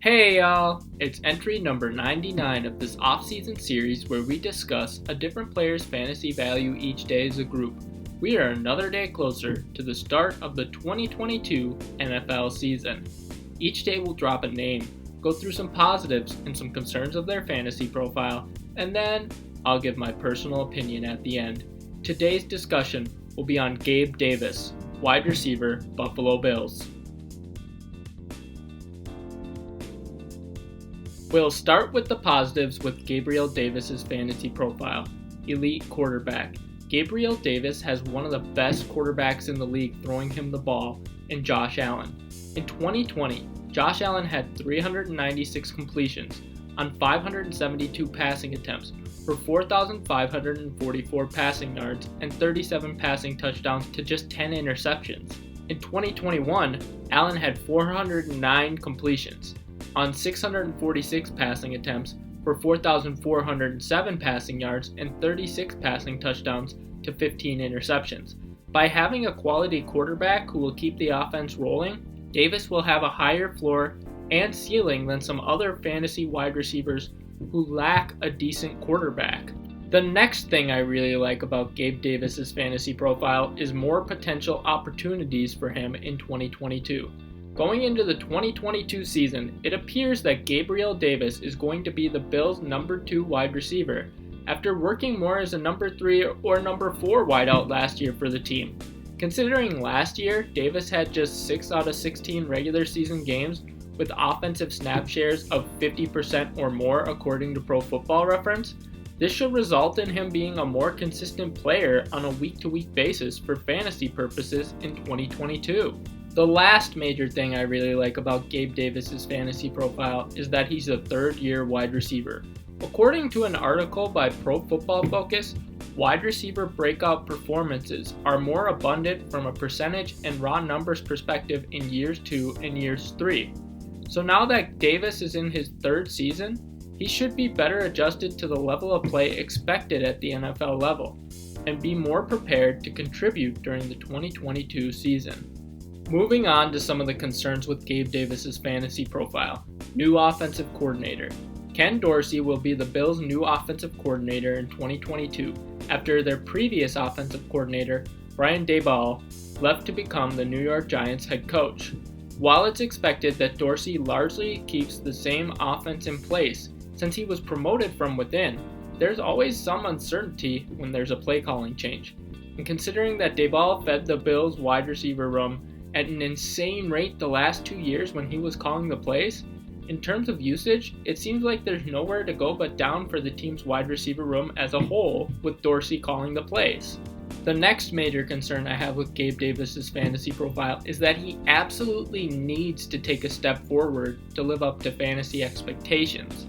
Hey y'all! It's entry number 99 of this off-season series where we discuss a different player's fantasy value each day as a group. We are another day closer to the start of the 2022 NFL season. Each day we'll drop a name, go through some positives and some concerns of their fantasy profile, and then I'll give my personal opinion at the end. Today's discussion will be on Gabe Davis, wide receiver, Buffalo Bills. We'll start with the positives with Gabriel Davis's fantasy profile. Elite quarterback. Gabriel Davis has one of the best quarterbacks in the league throwing him the ball in Josh Allen. In 2020, Josh Allen had 396 completions on 572 passing attempts for 4,544 passing yards and 37 passing touchdowns to just 10 interceptions. In 2021, Allen had 409 completions on 646 passing attempts for 4,407 passing yards and 36 passing touchdowns to 15 interceptions. By having a quality quarterback who will keep the offense rolling, Davis will have a higher floor and ceiling than some other fantasy wide receivers who lack a decent quarterback. The next thing I really like about Gabe Davis's fantasy profile is more potential opportunities for him in 2022. Going into the 2022 season, it appears that Gabriel Davis is going to be the Bills' number 2 wide receiver, after working more as a number 3 or number 4 wideout last year for the team. Considering last year, Davis had just 6 out of 16 regular season games with offensive snap shares of 50% or more according to Pro Football Reference, this should result in him being a more consistent player on a week-to-week basis for fantasy purposes in 2022. The last major thing I really like about Gabe Davis's fantasy profile is that he's a third-year wide receiver. According to an article by Pro Football Focus, wide receiver breakout performances are more abundant from a percentage and raw numbers perspective in years 2 and years 3. So now that Davis is in his third season, he should be better adjusted to the level of play expected at the NFL level and be more prepared to contribute during the 2022 season. Moving on to some of the concerns with Gabe Davis's fantasy profile. New offensive coordinator. Ken Dorsey will be the Bills' new offensive coordinator in 2022 after their previous offensive coordinator, Brian Daboll, left to become the New York Giants head coach. While it's expected that Dorsey largely keeps the same offense in place since he was promoted from within, there's always some uncertainty when there's a play calling change. And considering that Daboll fed the Bills' wide receiver room at an insane rate the last 2 years when he was calling the plays, in terms of usage, it seems like there's nowhere to go but down for the team's wide receiver room as a whole with Dorsey calling the plays. The next major concern I have with Gabe Davis's fantasy profile is that he absolutely needs to take a step forward to live up to fantasy expectations.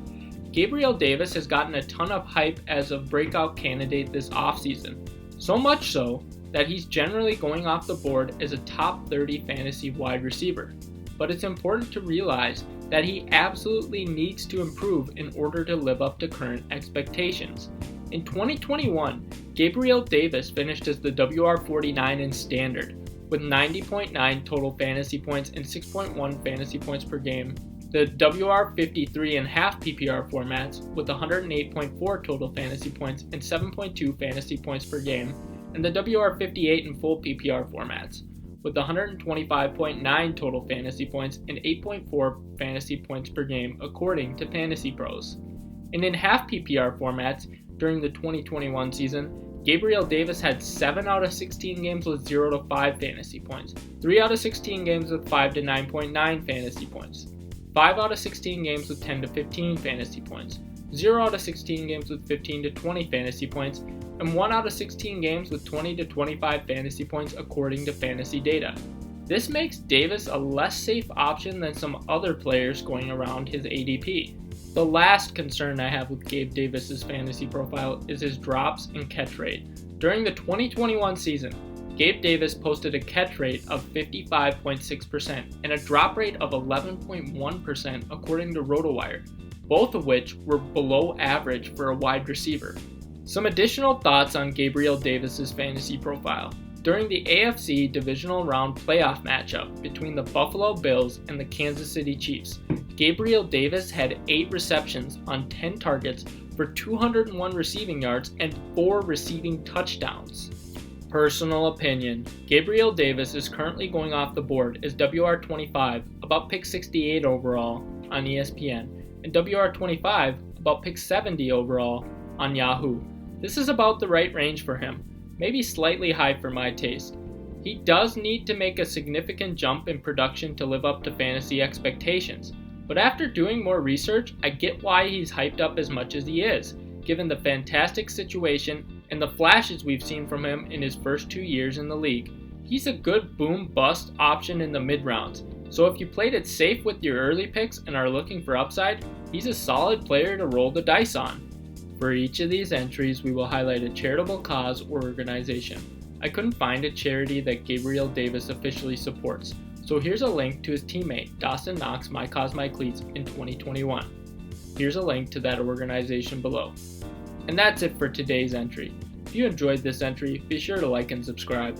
Gabriel Davis has gotten a ton of hype as a breakout candidate this offseason, so much so that he's generally going off the board as a top 30 fantasy wide receiver. But it's important to realize that he absolutely needs to improve in order to live up to current expectations. In 2021, Gabriel Davis finished as the WR49 in standard, with 90.9 total fantasy points and 6.1 fantasy points per game. The WR53 and half PPR formats with 108.4 total fantasy points and 7.2 fantasy points per game, and the WR58 and full PPR formats with 125.9 total fantasy points and 8.4 fantasy points per game according to Fantasy Pros. And in half PPR formats during the 2021 season, Gabriel Davis had 7 out of 16 games with 0 to 5 fantasy points, 3 out of 16 games with 5 to 9.9 fantasy points, 5 out of 16 games with 10 to 15 fantasy points, 0 out of 16 games with 15 to 20 fantasy points, and 1 out of 16 games with 20 to 25 fantasy points according to fantasy data. This makes Davis a less safe option than some other players going around his ADP. The last concern I have with Gabe Davis's fantasy profile is his drops and catch rate. During the 2021 season, Gabe Davis posted a catch rate of 55.6% and a drop rate of 11.1% according to RotoWire, both of which were below average for a wide receiver. Some additional thoughts on Gabriel Davis's fantasy profile. During the AFC divisional round playoff matchup between the Buffalo Bills and the Kansas City Chiefs, Gabriel Davis had 8 receptions on 10 targets for 201 receiving yards and 4 receiving touchdowns. Personal opinion: Gabriel Davis is currently going off the board as WR25, about pick 68 overall on ESPN, and WR25, about pick 70 overall on Yahoo. This is about the right range for him, maybe slightly high for my taste. He does need to make a significant jump in production to live up to fantasy expectations, but after doing more research, I get why he's hyped up as much as he is, given the fantastic situation and the flashes we've seen from him in his first 2 years in the league. He's a good boom-bust option in the mid-rounds, so if you played it safe with your early picks and are looking for upside, he's a solid player to roll the dice on. For each of these entries, we will highlight a charitable cause or organization. I couldn't find a charity that Gabriel Davis officially supports, so here's a link to his teammate Dawson Knox' My Cause My Cleats in 2021. Here's a link to that organization below. And that's it for today's entry. If you enjoyed this entry, be sure to like and subscribe.